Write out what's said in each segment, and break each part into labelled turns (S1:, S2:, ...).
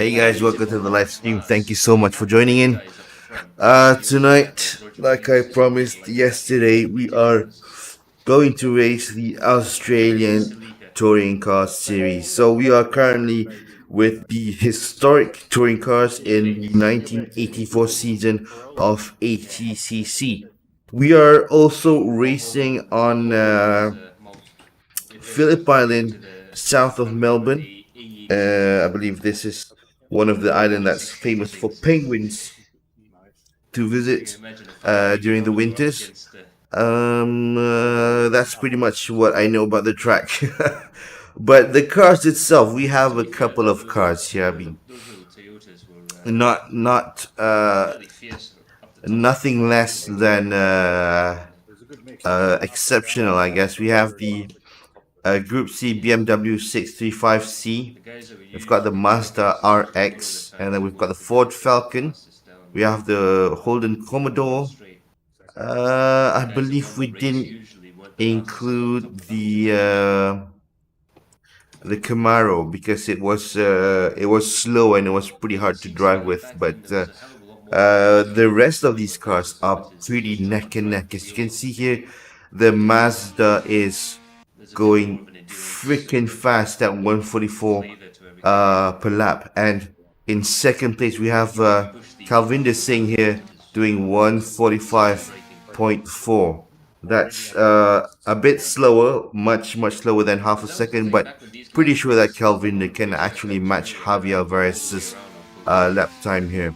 S1: Hey guys, welcome to the live stream. Thank you so much for joining in. Tonight, like I promised yesterday, we are going to race the Australian Touring Cars Series. So we are currently with the historic touring cars in the 1984 season of ATCC. We are also racing on Phillip Island, south of Melbourne. I believe this is one of the islands that's famous for penguins to visit during the winters. That's pretty much what I know about the track. But the cars itself, we have a couple of cars here. I mean, not nothing less than exceptional, I guess. We have the Group C BMW 635C. We've got the Mazda RX, and then we've got the Ford Falcon. We have the Holden Commodore. I believe we didn't include the Camaro because it was slow and it was pretty hard to drive with. But the rest of these cars are pretty neck and neck. As you can see here, the Mazda is going freaking fast at 144 per lap, and in second place we have Calvinder Singh here doing 145.4. That's a bit slower, much slower than half a second, but pretty sure that Calvinder can actually match Javier Alvarez's lap time here.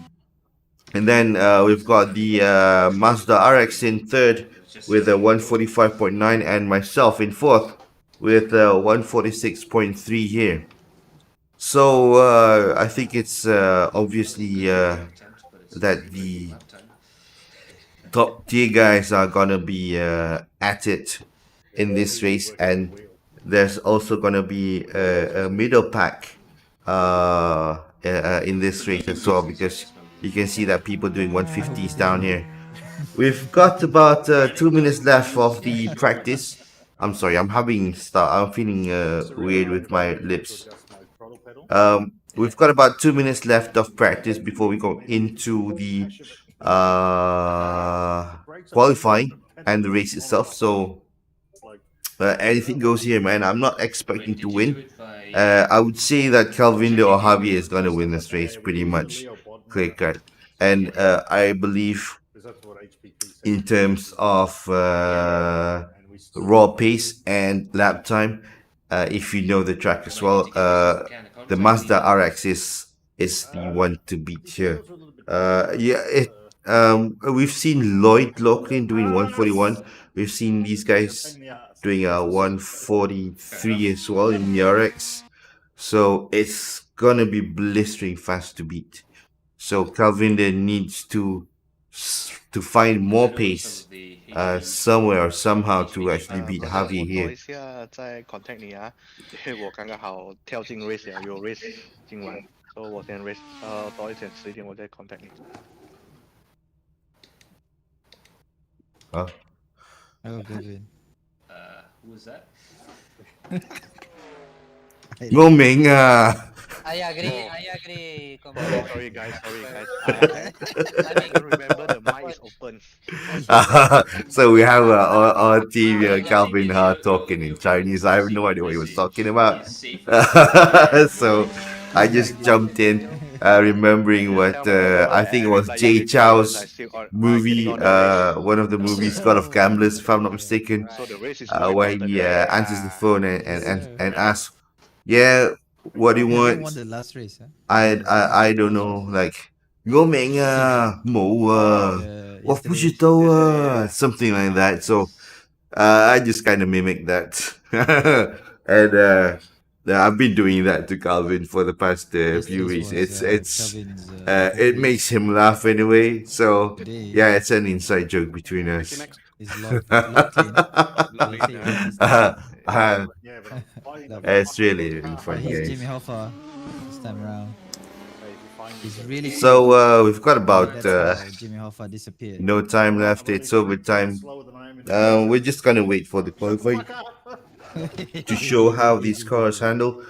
S1: And then we've got the Mazda RX in third with a 145.9, and myself in fourth with 146.3 here. So I think it's obviously that the top tier guys are gonna be at it in this race, and there's also gonna be a middle pack in this race as well, because you can see that people doing 150s down here. We've got about 2 minutes left of the practice. I'm sorry, I'm feeling weird with my lips. We've got about 2 minutes left of practice before we go into the qualifying and the race itself. So anything goes here, man. I'm not expecting to win. I would say that Calvinder or Javier is gonna win this race pretty much, clear cut. And I believe in terms of raw pace and lap time, if you know the track as well, the Mazda RX is the one to beat here. We've seen Lloyd Locklin doing 141. We've seen these guys doing a 143 as well in the RX. So it's gonna be blistering fast to beat. So Calvinder needs to find more pace somewhere or somehow to actually beat Javier here.
S2: 一下再 contact 你啊，因为我刚刚好跳进 race 了，有 race 今晚，所以我先 race，多一点迟一点我再 contact 你。
S1: 啊
S3: Oh, good.
S4: Who was that?
S1: 我明啊
S5: I agree. Come on.
S2: Sorry guys. I don't remember the mic is open.
S1: So we have our team Calvin talking in Chinese. I have no idea what he was talking about. So I just jumped in, remembering what I think it was Jay Chow's movie, one of the movies, God of Gamblers, if I'm not mistaken, where he answers the phone and asks, "Yeah, what do you
S3: Won
S1: want?"
S3: the last race, huh?
S1: I don't know, like 我明啊冇啊我不知道啊 something like that. So I just kind of mimic that. And I've been doing that to Calvin for the past few weeks. It makes him laugh anyway. So yeah, it's an inside joke between us. It's really funny,
S3: He's
S1: guys.
S3: Jimmy Hoffa this time around. He's really
S1: So we've got about
S3: Jimmy Hoffa disappeared.
S1: no time left. It's overtime. We're just gonna wait for the qualifying to show how these cars handle.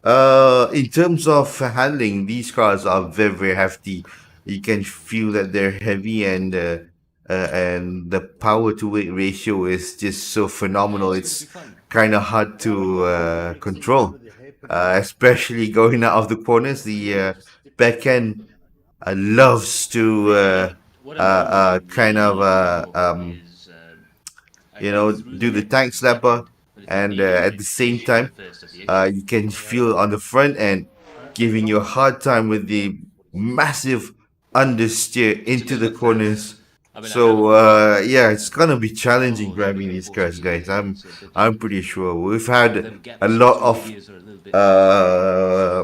S1: In terms of handling, these cars are very, very hefty. You can feel that they're heavy, and the power to weight ratio is just so phenomenal. It's kind of hard to control, especially going out of the corners. The back end loves to
S4: What I'm
S1: kind of
S4: really looking for is through
S1: do
S4: the
S1: the
S4: hood,
S1: tank slapper,
S4: but it's
S1: and
S4: mainly
S1: at the same time,
S4: the first of the issue.
S1: you can feel on the front end giving you a hard time with the massive understeer into the corners.
S4: I mean, I
S1: So
S4: haven't
S1: yeah, it's gonna be challenging
S4: followed
S1: grabbing
S4: the
S1: these cars,
S4: Force
S1: guys.
S4: Speed videos, but
S1: I'm pretty sure we've
S4: some of
S1: had
S4: them
S1: a
S4: gaps
S1: lot
S4: between
S1: of
S4: videos are a little bit
S1: uh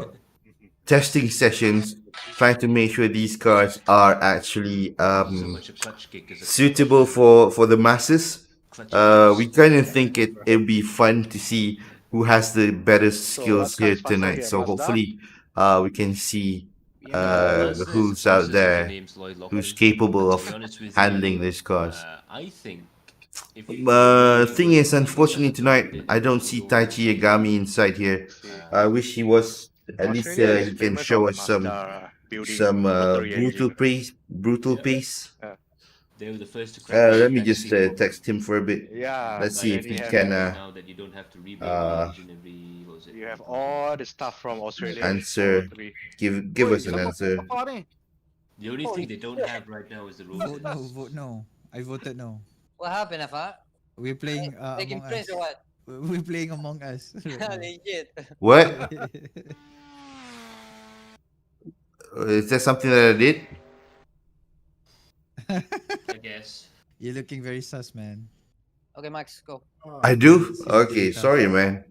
S1: testing sessions trying to make sure these cars are actually
S4: so much a clutch kick as a
S1: suitable for the masses.
S4: clutch
S1: We
S4: abuse.
S1: kind of think it'd be fun to see who has the better
S2: So
S1: skills
S2: what car
S1: here
S2: is faster
S1: tonight.
S2: here?
S1: So
S2: Mazda?
S1: hopefully, we can see
S4: Mazda's
S1: who's out
S4: closest
S1: there
S4: name's Lloyd
S1: who's
S4: Lockman.
S1: capable
S4: But to
S1: of
S4: be honest with
S1: handling
S4: you,
S1: these cars.
S4: I think if you really
S1: Thing
S4: were
S1: is,
S4: to take yourself
S1: unfortunately
S4: a
S1: tonight
S4: minute
S1: I
S4: and
S1: don't
S4: go
S1: see
S4: over
S1: Taichi Yagami inside here.
S2: See.
S1: I wish he was. At least
S2: Australia is
S1: he can
S2: famous of
S1: show
S2: the
S1: us some
S2: Mazda building rotary
S1: brutal
S2: engine.
S1: pace. Brutal
S4: Yeah.
S1: pace.
S4: they were the first to crack
S1: Let me just
S4: manufacturing
S1: text him for a bit.
S2: Yeah,
S1: Let's
S2: and
S1: see
S2: then
S1: if
S2: you
S1: he
S2: have
S1: can
S4: now that you don't have to rebuild the engine every what was it?
S2: you have all the stuff from Australia.
S1: answer.
S2: Rotary.
S1: Give us an answer.
S4: The only thing they don't have right now is the
S3: Vote no,
S4: rotors.
S3: vote no. I voted no.
S5: What happened, Afa?
S3: We're playing
S5: Taking
S3: Among
S5: prints
S3: Us.
S5: or what?
S3: We're playing Among Us. right now.
S5: Legit.
S1: What? Is that something that I did?
S4: I guess.
S3: You're looking very sus, man.
S5: Okay, Max, go.
S1: I do?
S3: See you doing
S1: Okay,
S3: tough.
S1: sorry, man.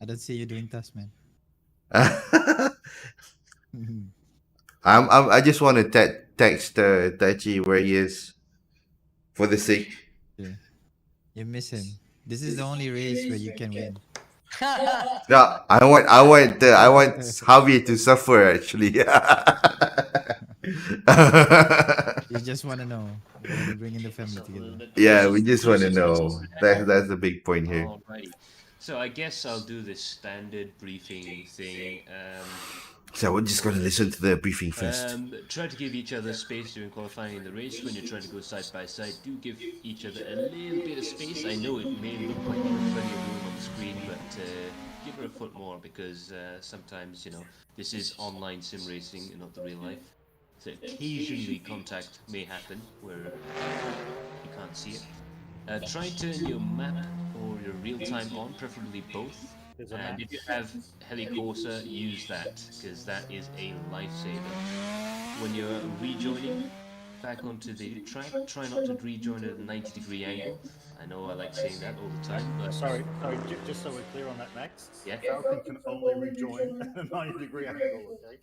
S3: I don't see you doing tough, man.
S1: I just want to text Taichi where he is for the sake.
S3: Yeah. You miss him. This is the only race where you can win.
S1: No, I want Javier to suffer actually.
S3: You just want to know. You want to bring in the family
S4: Yourself a little
S3: together.
S4: bit.
S1: Yeah, we just want to
S4: Closer
S1: know.
S4: to
S1: That's the big point here.
S4: Alrighty. So I guess I'll do this standard briefing thing.
S1: So we're just gonna listen to the briefing first.
S4: Try to give each other space during qualifying in the race. When you're trying to go side by side, do give each other a little bit of space. I know it may look like you have plenty of room on the screen, but give her a foot more because sometimes, this is online sim racing and not the real life. So occasionally contact may happen where you can't see it. Try and turn your map or your real time on, preferably both. And if you have Helicorsa, use that, because that is a lifesaver. When you're rejoining back onto the track, try not to rejoin at a 90-degree angle. I know I like saying that all the time, but
S6: Sorry, just so we're clear on that, Max.
S4: Yeah.
S6: Falcon can only rejoin at a 90-degree angle, okay?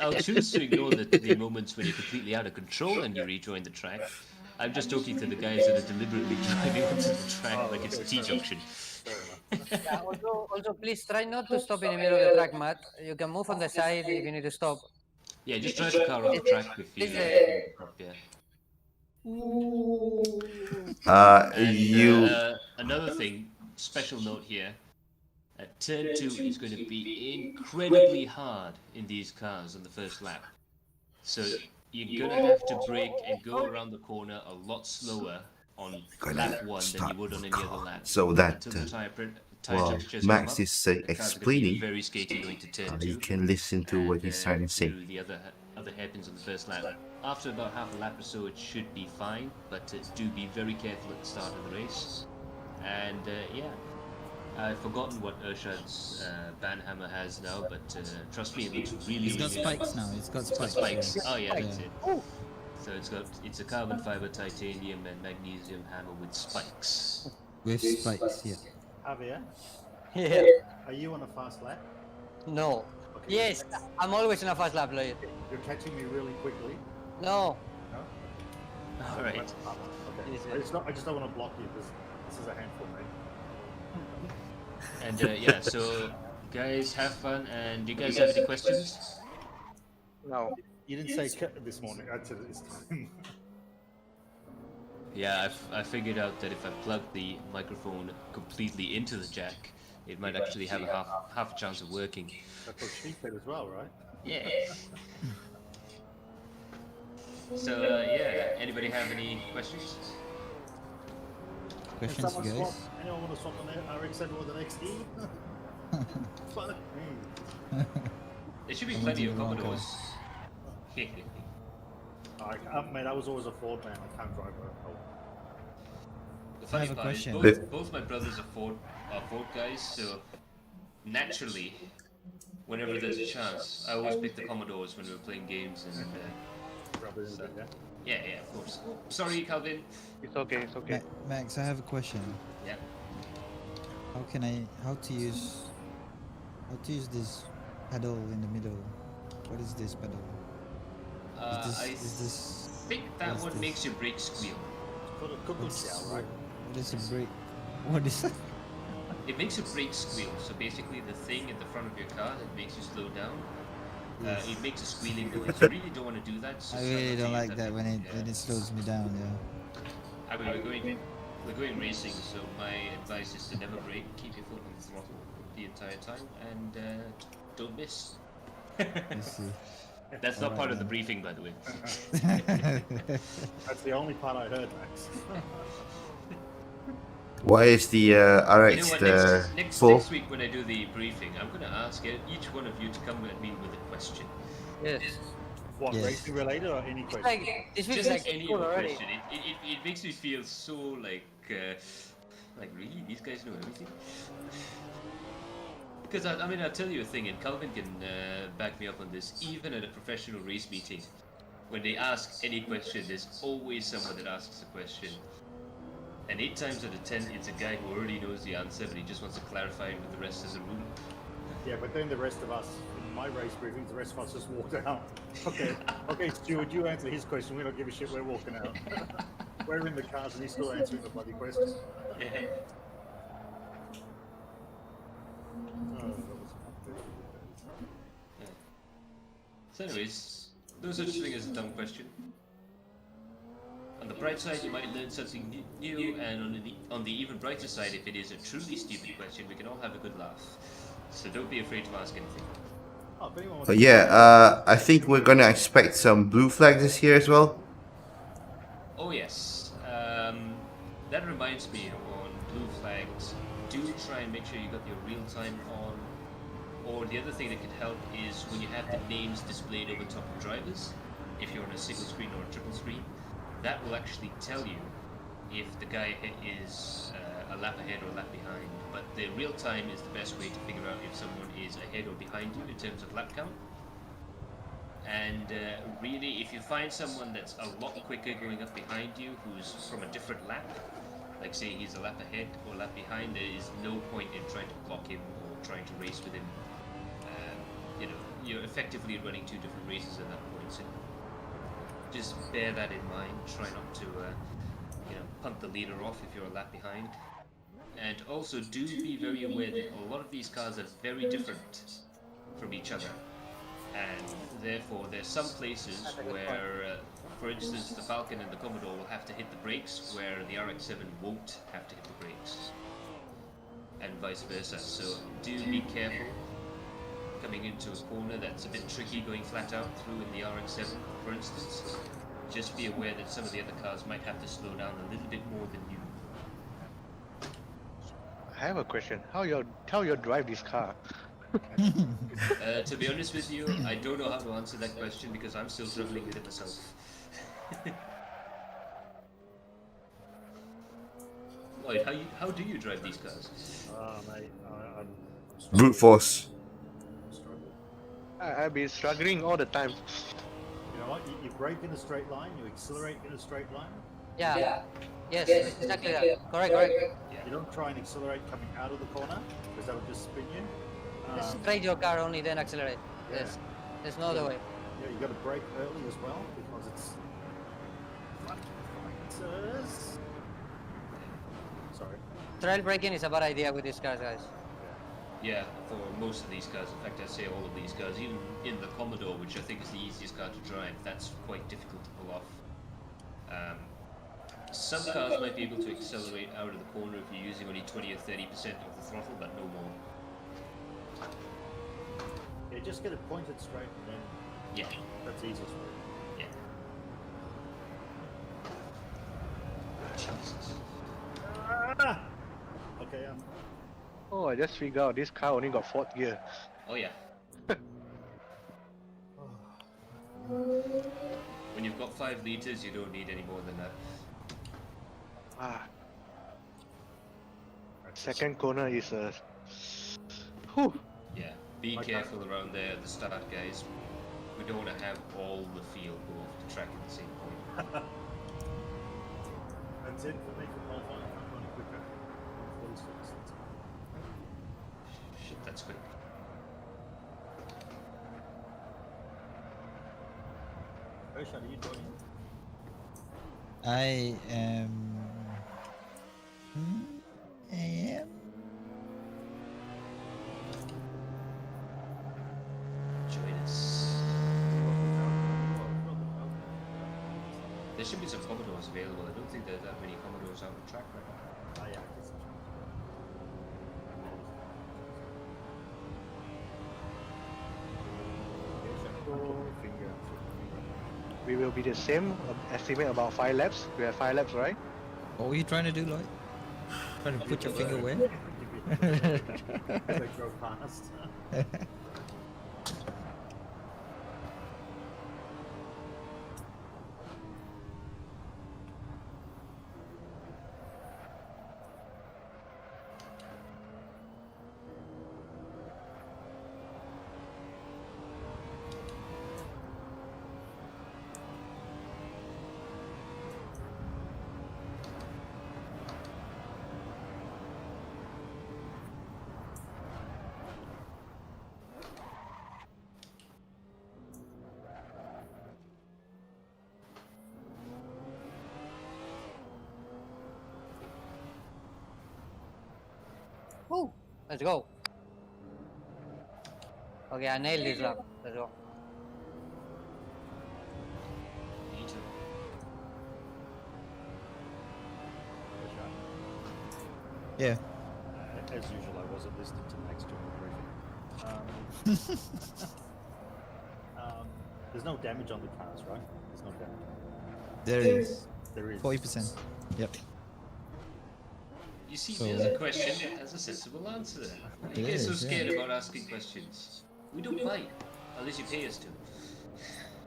S4: I'll choose to ignore the moments when you're completely out of control and you rejoin the track. I'm just talking to the guys that are deliberately driving onto the track like it's a T-junction.
S5: Yeah, also, please try not to stop in the middle of the track, Matt. You can move on the side if you need to stop.
S4: Yeah, just drive the car off the track if you
S5: This
S4: yeah.
S1: You
S4: Another thing, special note here, turn 2 is going to be incredibly hard in these cars on the first lap. So you're going to have to brake and go around the corner a lot slower on lap 1 than you would on any other lap.
S1: so that
S4: Until the tire
S1: while
S4: temperatures
S1: Max
S4: come up,
S1: is
S4: the car's gonna be
S1: explaining,
S4: very skaty going to turn 2.
S1: you can listen to what he's trying to say.
S4: Do the other hairpins on the first lap. After about half a lap or so, it should be fine, but do be very careful at the start of the race. And yeah, I've forgotten what Urshad's Banhammer has now, but trust me, it looks really,
S3: It's got
S4: really
S3: spikes now. It's got
S4: It's got
S3: spikes.
S4: spikes. Oh yeah, that's
S3: Yeah.
S4: it. So it's a carbon fiber, titanium, and magnesium hammer with spikes.
S3: With spikes, yeah.
S6: Javier,
S5: Yeah.
S6: are you on a fast lap?
S5: No.
S6: Okay.
S5: Yes, I'm always in a fast lap, Lloyd.
S6: You're catching me really quickly.
S5: No.
S6: No?
S4: All right.
S6: Okay.
S5: Yes,
S6: I just don't want to block you because this is a handful, mate.
S4: And yeah, so guys, have fun. And do you guys have any questions?
S2: No.
S6: You didn't say this morning. I said it this time.
S4: Yeah, I figured out that if I plug the microphone completely into the jack, it might actually have a half a chance of working.
S6: That's what she said as well, right?
S4: Yeah. So yeah, anybody have any questions?
S6: Can
S3: Questions,
S6: someone
S3: you
S6: swap?
S3: guys?
S6: Anyone want to swap an RX-7 with an XE? Fuck me.
S4: There should be
S3: I went
S4: plenty
S3: in
S4: of
S3: the wrong car.
S4: Commodores.
S6: Mate, I was always a Ford man. I can't drive a Ford.
S4: The funny
S3: have a
S4: part is
S3: question.
S4: both my brothers are Ford guys, so naturally, whenever there's a chance, I always pick the Commodores when we're playing games, and
S6: Rub it in a
S4: so,
S6: bit, yeah?
S4: yeah, of course. Sorry, Calvin.
S2: It's okay. It's okay.
S3: Max, I have a question.
S4: Yeah.
S3: How to use this pedal in the middle? What is this pedal?
S4: I
S3: Is this
S4: think that
S3: what is
S4: one
S3: this?
S4: makes your brakes squeal.
S6: Put a cuckoo chow, right?
S3: What is a brake? What is that?
S4: It makes your brakes squeal. So basically, the thing in the front of your car that makes you slow down, it makes a squealing noise. You really don't want to do that. So
S3: I
S4: try
S3: really
S4: not to
S3: don't
S4: use
S3: like that when it slows me down. Yeah.
S4: I mean, we're going racing, so my advice is to never brake, keep your foot on the throttle the entire time, and don't miss.
S3: I see.
S4: That's not
S3: Alright,
S4: part of the
S3: man.
S4: briefing, by the way.
S6: That's the only part I heard, Max.
S1: Why is the
S4: You know
S1: RX
S4: what?
S1: the
S4: Next
S1: 4?
S4: week when I do the briefing, I'm going to ask each one of you to come at me with a question.
S5: Yes.
S6: What,
S3: Yes.
S6: racing related or any
S5: It's
S6: question?
S5: like this feels
S4: Just
S5: like
S4: any
S5: school
S4: other
S5: already.
S4: question. It makes me feel so like really these guys know everything. Because I mean, I'll tell you a thing, and Calvin can back me up on this. Even at a professional race meeting, when they ask any question, there's always someone that asks a question. And 8 times out of 10, it's a guy who already knows the answer, but he just wants to clarify it with the rest of the room.
S6: Yeah, but then the rest of us, in my race briefings, the rest of us just walked out. Okay, Stuart, you answer his question. We don't give a shit. We're walking out. We're in the cars and he's still answering the bloody question.
S4: Yeah.
S6: Oh, that was fun.
S4: So anyways, no such thing as a dumb question. On the bright side, you might learn something new, and on the even brighter side, if it is a truly stupid question, we can all have a good laugh. So don't be afraid to ask anything.
S6: Oh, if anyone wants
S1: But
S6: to-
S1: yeah, I think we're gonna expect some blue flags this year as well.
S4: Oh yes, that reminds me on blue flags, do try and make sure you got your real time on. Or the other thing that can help is when you have the names displayed over top of drivers, if you're on a single screen or a triple screen, that will actually tell you if the guy is a lap ahead or a lap behind. But the real time is the best way to figure out if someone is ahead or behind you in terms of lap count. And really, if you find someone that's a lot quicker going up behind you, who's from a different lap, like say he's a lap ahead or a lap behind, there is no point in trying to block him or trying to race with him. You're effectively running 2 different races at that point. So just bear that in mind. Try not to, punt the leader off if you're a lap behind. And also do be very aware that a lot of these cars are very different from each other. And therefore, there's some places where, for instance, the Falcon and the Commodore will have to hit the brakes, where the RX-7 won't have to hit the brakes, and vice versa. So do be careful coming into a corner that's a bit tricky, going flat out through in the RX-7, for instance. Just be aware that some of the other cars might have to slow down a little bit more than you.
S2: I have a question. How you drive this car?
S4: To be honest with you, I don't know how to answer that question because I'm still struggling with it myself. Lloyd, how do you drive these cars?
S6: Mate, I'm
S1: Brute force.
S6: struggling.
S2: I've been struggling all the time.
S6: You know what? You brake in a straight line, you accelerate in a straight line.
S5: Yeah. Yes, exactly that. Correct.
S6: You don't try and accelerate coming out of the corner because that would just spin you.
S5: Just straight your car only, then accelerate.
S6: Yeah.
S5: Yes. There's no other way.
S6: Yeah, you got to brake early as well because it's. Fighters. Sorry.
S5: Trail braking is a bad idea with these cars, guys.
S4: Yeah, for most of these cars, in fact I'd say all of these cars, even in the Commodore, which I think is the easiest car to drive, that's quite difficult to pull off. Some cars might be able to accelerate out of the corner if you're using only 20 or 30% of the throttle, but no more.
S6: Yeah, just get it pointed straight and then
S4: Yeah,
S6: that's the easiest way.
S4: yeah. Jesus.
S6: Okay,
S2: Oh, I just figured out this car only got 4th gear.
S4: Oh yeah. When you've got 5 liters, you don't need any more than that.
S2: Ah. Second corner is a. Whew.
S4: Yeah. Be
S6: Like
S4: careful around there at the start, guys. We don't want to have all the field go off the track at the same point.
S6: that's it for me for qualifying. I'm running quicker. 46.
S4: Shit, that's quick.
S6: Roshan, are you joining?
S3: I am. I am.
S4: Join us. There should be some Commodores available. I don't think there are that many Commodores out on the track right now.
S6: Oh, yeah, I guess that's
S2: We will be the same. Estimate about 5 laps. We have 5 laps, right?
S3: What were you trying to do, Lloyd? Trying to put your finger where?
S6: as I drove past.
S5: Woo! Let's go. Okay, I nailed this lap. Let's go.
S4: Me too.
S3: Yeah.
S6: As usual, I wasn't listening to Max during the briefing. There's no damage on the cars, right? There's no damage.
S3: There is.
S6: There is.
S3: 40%. Yep.
S4: You see,
S3: So-
S4: there's a question that has a sensible answer. Why are you
S3: It
S4: guys so
S3: is, yeah.
S4: scared about asking questions? We don't bite, unless you pay us to.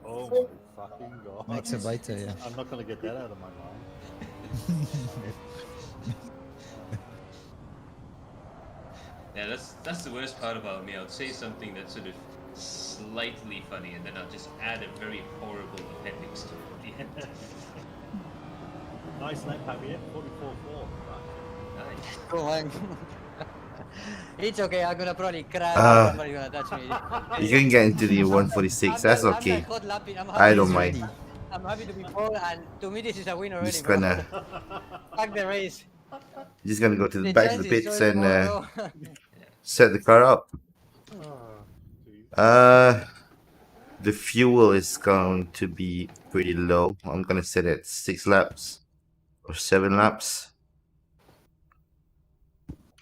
S6: Oh my fucking god.
S3: Max a biter, yeah.
S6: I'm not gonna get that out of my mind.
S4: Yeah, that's the worst part about me. I'll say something that's sort of slightly funny, and then I'll just add a very horrible appendix to it at the end.
S6: Nice lap, Javier. 44.4.
S4: Nice.
S5: Go on. It's okay. I'm gonna probably crash.
S1: Ah.
S5: Somebody's gonna touch me.
S1: You can get into the 146. That's
S5: I'm
S1: okay.
S5: not hot lapping. I'm
S1: I
S5: happy
S1: don't
S5: to-
S1: mind.
S5: I'm happy to be pole, and to me this is a win already,
S1: Just
S5: bro.
S1: gonna
S5: Fuck the race.
S1: just gonna go to the back of the
S5: chance is
S1: pits
S5: so
S1: and
S5: small, bro.
S1: set the car up.
S6: Oh, geez.
S1: The fuel is going to be pretty low. I'm gonna set it at 6 laps or 7 laps.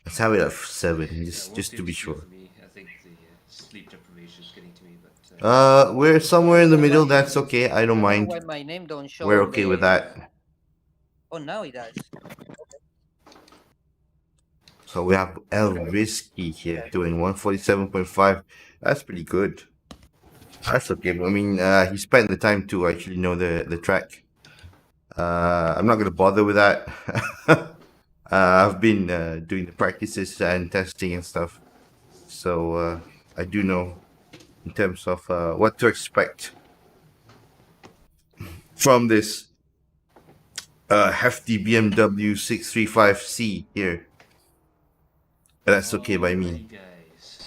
S1: Let's have it at 7, just to be
S4: 152
S1: sure.
S4: For me, I think the sleep deprivation is getting to me, but
S1: We're somewhere in the middle. That's okay. I don't
S5: Why
S1: mind.
S5: my name don't show?
S1: We're okay with
S5: the-
S1: that.
S5: Oh, now it does.
S1: So we have El Risky here doing 147.5. That's pretty good. That's okay. I mean, he spent the time to actually know the track. I'm not gonna bother with that. I've been doing the practices and testing and stuff, so I do know in terms of what to expect from this hefty BMW 635C here. But that's okay by me.
S4: Alrighty, guys.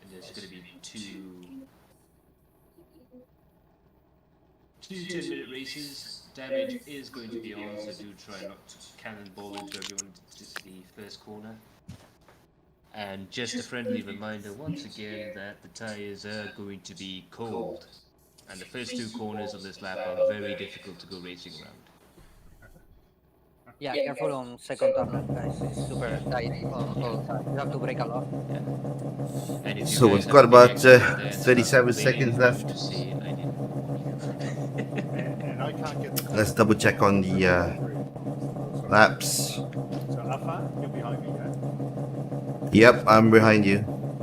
S4: And there's going to be two 10-minute races. Damage is going to be on, so do try not to cannonball into everyone to the first corner. And just a friendly reminder once again that the tyres are going to be cold. And the first two corners on this lap are very difficult to go racing around.
S5: Yeah, careful on second turn, guys. It's super tight all the time. You have to brake a lot.
S4: Yeah. And if you
S1: So
S4: guys
S1: we've
S4: have
S1: got
S4: a big
S1: about
S4: accident there and start
S1: 37
S4: complaining,
S1: seconds
S4: you have
S1: left.
S4: to say, I didn't warn you.
S6: And I can't get the car.
S1: Let's double check on the laps.
S6: So Alpha, you're behind me, yeah?
S1: Yep, I'm behind you.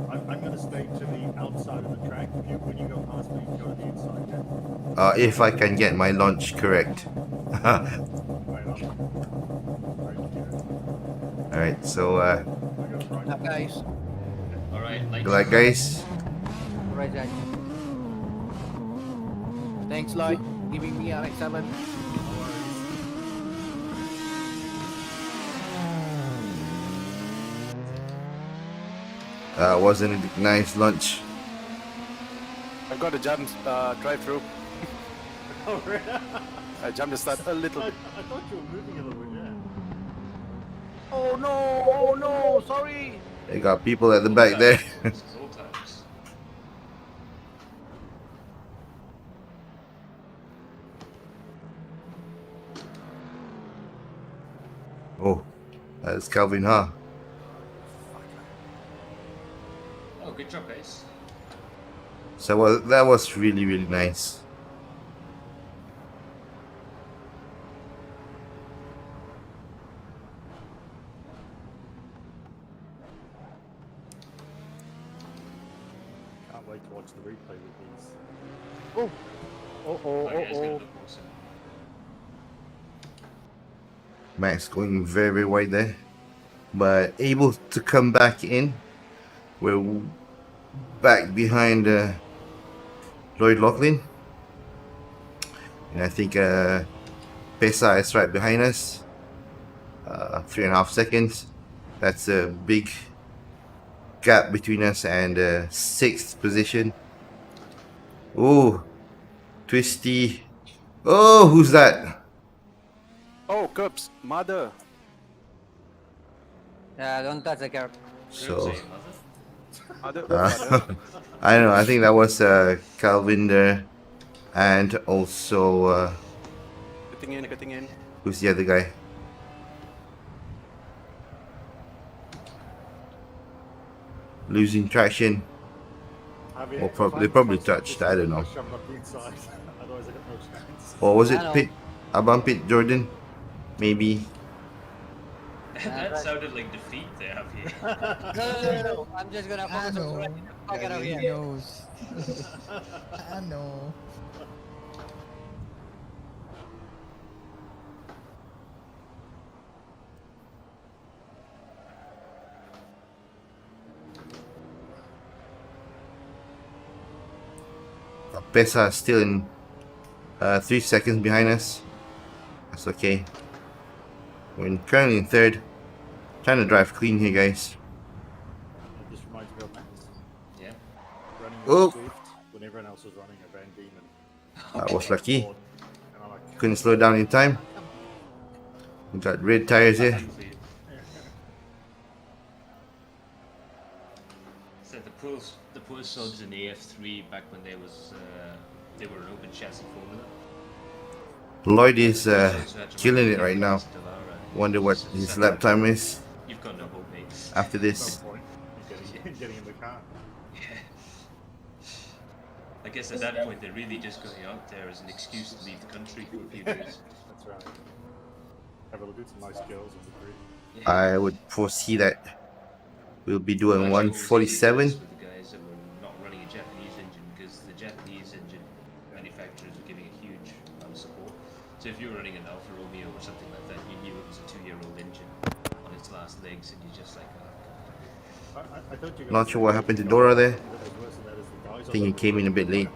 S6: I'm going to stay to the outside of the track. When you go past me, go to the inside, yeah?
S1: If I can get my launch correct.
S6: Right on. Right, yeah.
S1: Alright, so
S6: I got it right.
S5: Up, guys.
S4: All right,
S1: good
S4: lights
S1: luck,
S4: are
S1: guys.
S5: Right, guys.
S7: Thanks, Lloyd, giving me RX-7.
S1: Wasn't a nice lunch.
S8: I got a jump drive-through.
S6: Oh, really?
S8: I jumped the start a little
S6: I
S8: bit.
S6: thought you were moving a little bit, yeah.
S7: Oh no, sorry.
S1: They got people at the back there.
S4: This is all times.
S1: Oh, that's Calvin, huh?
S4: Oh, good job, guys.
S1: So well, that was really, really nice.
S6: Can't wait to watch the replay with these.
S7: Oh,
S4: Oh, yeah, it's gonna look awesome.
S1: Max going very, very wide there, but able to come back in. We're back behind Lloyd Lachlan, and I think Pesa is right behind us. 3.5 seconds. That's a big gap between us and sixth position. Oh, twisty. Oh, who's that?
S8: Oh, Cups, mother.
S5: Yeah, don't touch the curb.
S1: So
S8: Mother.
S1: I don't know. I think that was Calvin there, and also
S8: Getting in.
S1: who's the other guy? Losing traction.
S6: Javier,
S1: Or
S6: if
S1: they
S6: I'm-
S1: probably
S6: if I stop
S1: touched,
S6: this,
S1: I don't know.
S6: I'll shove it up the inside. Otherwise, I got no chance.
S1: Or was it
S5: Hello.
S1: Pit? Abang Pit Jordan? Maybe.
S4: That sounded like defeat there, Javier.
S5: No. I'm just gonna
S3: I
S5: focus on
S3: know.
S5: driving the fuck out of
S3: He
S5: here.
S3: knows. I know.
S1: Pesa still in 3 seconds behind us. That's okay. We're currently in third. Trying to drive clean here, guys.
S6: It just reminds me of Max
S4: Yeah.
S6: running
S1: Oh.
S6: a Swift when everyone else was running a Van Diemen.
S1: I was lucky.
S6: And I'm like,
S1: Couldn't slow down in time. We got red tires here.
S4: So the poor sods in AF3 back when they were an open chassis formula.
S1: Lloyd is
S4: So had to
S1: killing
S4: run
S1: it right now.
S4: Delara.
S1: Wonder what his lap time is
S4: You've got no hope, mate.
S1: after
S6: no
S1: this.
S6: point in getting in the car.
S4: I guess at that point they're really just going out there as an excuse to leave the country for a few days.
S6: That's right. Have a look at some nice girls on the grid.
S4: Yeah.
S1: I would foresee that we'll be doing
S4: Well, actually, what was
S1: 147.
S4: ridiculous with the guys that were not running a Japanese engine because the Japanese engine manufacturers were giving a huge amount of support. So if you were running an Alfa Romeo or something like that, you knew it was a 2-year-old engine on its last legs, and you're just like, oh,
S6: I thought you
S1: Not sure what happened to Dora there.
S6: I
S1: think he came in a bit late.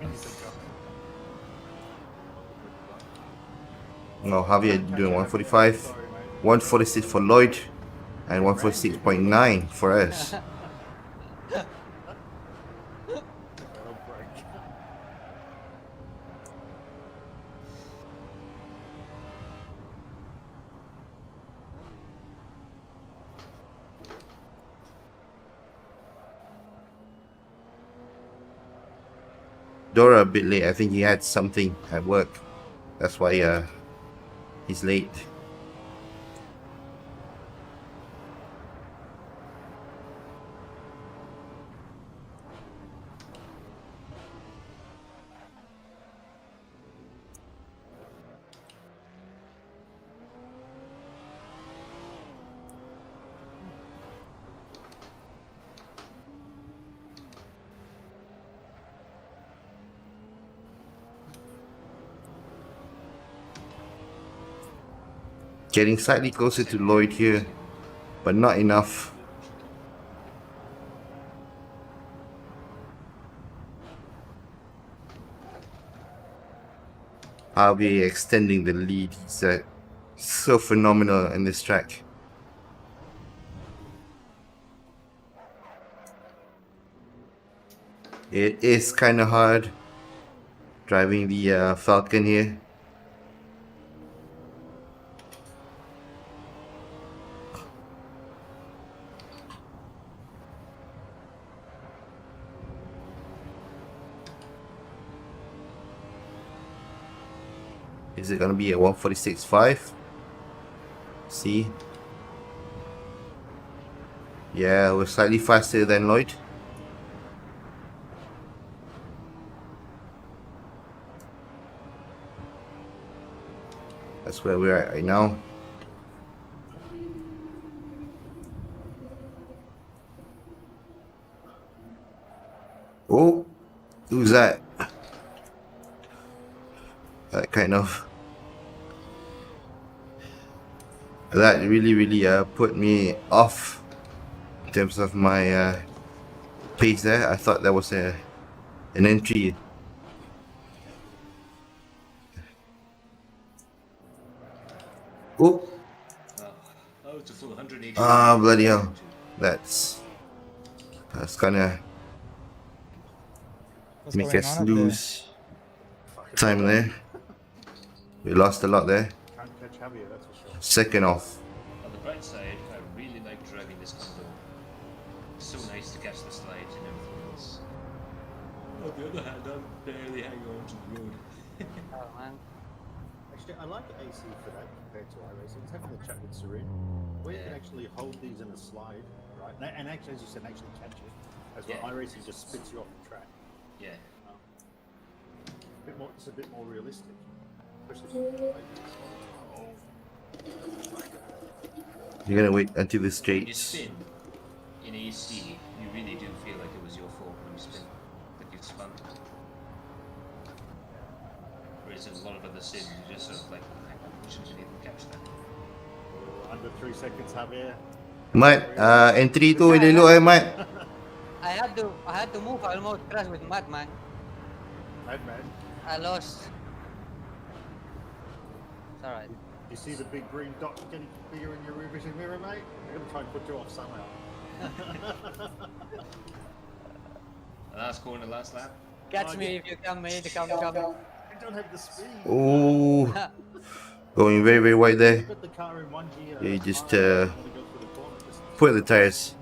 S1: No, Javier doing 145. 146 for Lloyd. And 146.9 for us. Dora a bit late. I think he had something at work. That's why he's late. Getting slightly closer to Lloyd here, but not enough. I'll be extending the lead. He's so phenomenal in this track. It is kind of hard driving the Falcon here. Is it gonna be a 146.5? See? Yeah, we're slightly faster than Lloyd. That's where we're at right now. Oh, who's that? That kind of... That really put me off in terms of my pace there. I thought that was an entry. Oh!
S4: Oh, it's a full 180.
S1: Ah, bloody hell. That's gonna
S3: What's
S1: make
S3: going
S1: us
S3: on up there?
S1: lose time there. We lost a lot there.
S6: Can't catch Javier, that's for sure.
S1: Second off.
S4: On the bright side, I really like driving this condo. It's so nice to catch the slides and everything else. On the other hand, I'm barely hanging on to the road.
S5: Oh man.
S6: Actually, I like AC for that compared to iRacing. It's having the chat with Serene, where you can actually hold these in a slide, right? And actually, as you said, actually catch it. As well,
S4: Yeah.
S6: iRacing just spits you off the track.
S4: Yeah.
S6: It's a bit more realistic. Especially
S1: You're gonna wait until the
S4: When you
S1: straight.
S4: spin in AC, you really do feel like it was your fault when you spin, like you've spun. Whereas in a lot of other sims, you just sort of like, I shouldn't even catch that.
S6: under 3 seconds, Javier.
S1: Mat, entry tu elok Mat.
S5: I had to move. I almost crashed with Madman.
S6: Madman.
S5: I lost. It's alright.
S6: You see the big green dot getting bigger in your rear vision mirror, mate? I'm going to try and put you off somehow.
S4: Last corner, last lap.
S5: Catch me if you can, mate. Come.
S6: I don't have the speed.
S1: Oh, going very wide there.
S6: Put the car in one gear.
S1: You just
S6: I wanna go through the corner. Just-
S1: put the tires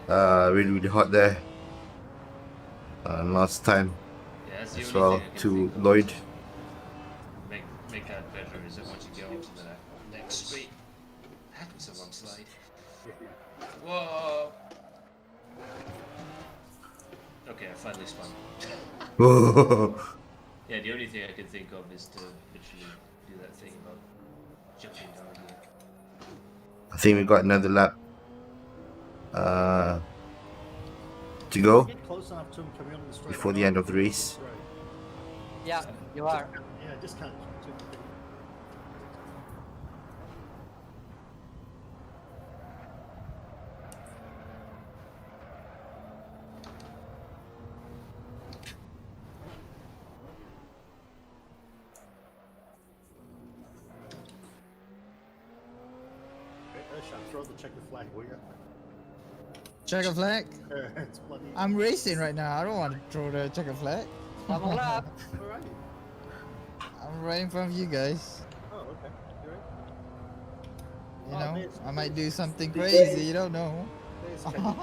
S1: really hot there. Last time
S4: Yeah, that's the
S1: as
S4: only
S1: well
S4: thing I can
S1: to
S4: think of
S1: Lloyd.
S4: to make that better is that once you get onto the next straight, that was a long slide. Whoa! Okay, I finally spun. Yeah, the only thing I can think of is to literally do that thing about jumping down here.
S1: I think we got another lap to go
S6: Get close enough to him coming on the straight.
S1: before the end of the race.
S5: Yeah, you are.
S6: Yeah, just can't. Throw the checker flag, will you?
S3: Checker flag?
S6: It's bloody.
S3: I'm racing right now. I don't want to throw the checker flag.
S5: Come on up.
S6: Where are you?
S3: I'm right in front of you guys.
S6: Oh, okay. You're right.
S3: You
S6: Oh,
S3: know,
S6: there's-
S3: I might do something crazy. You don't know.
S6: There's Kenny.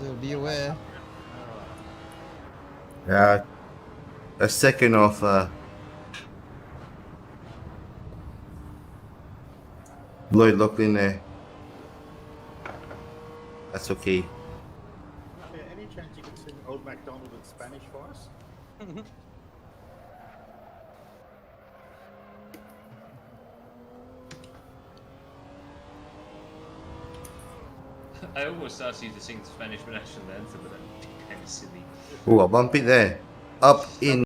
S3: So be aware.
S1: Yeah, a second of Lloyd Locklin there. That's okay.
S6: Okay, any chance you could sing Old MacDonald in Spanish for us?
S4: I almost asked you to sing the Spanish national anthem, but that'd be kind of silly.
S1: Oh, a bump it there. Up in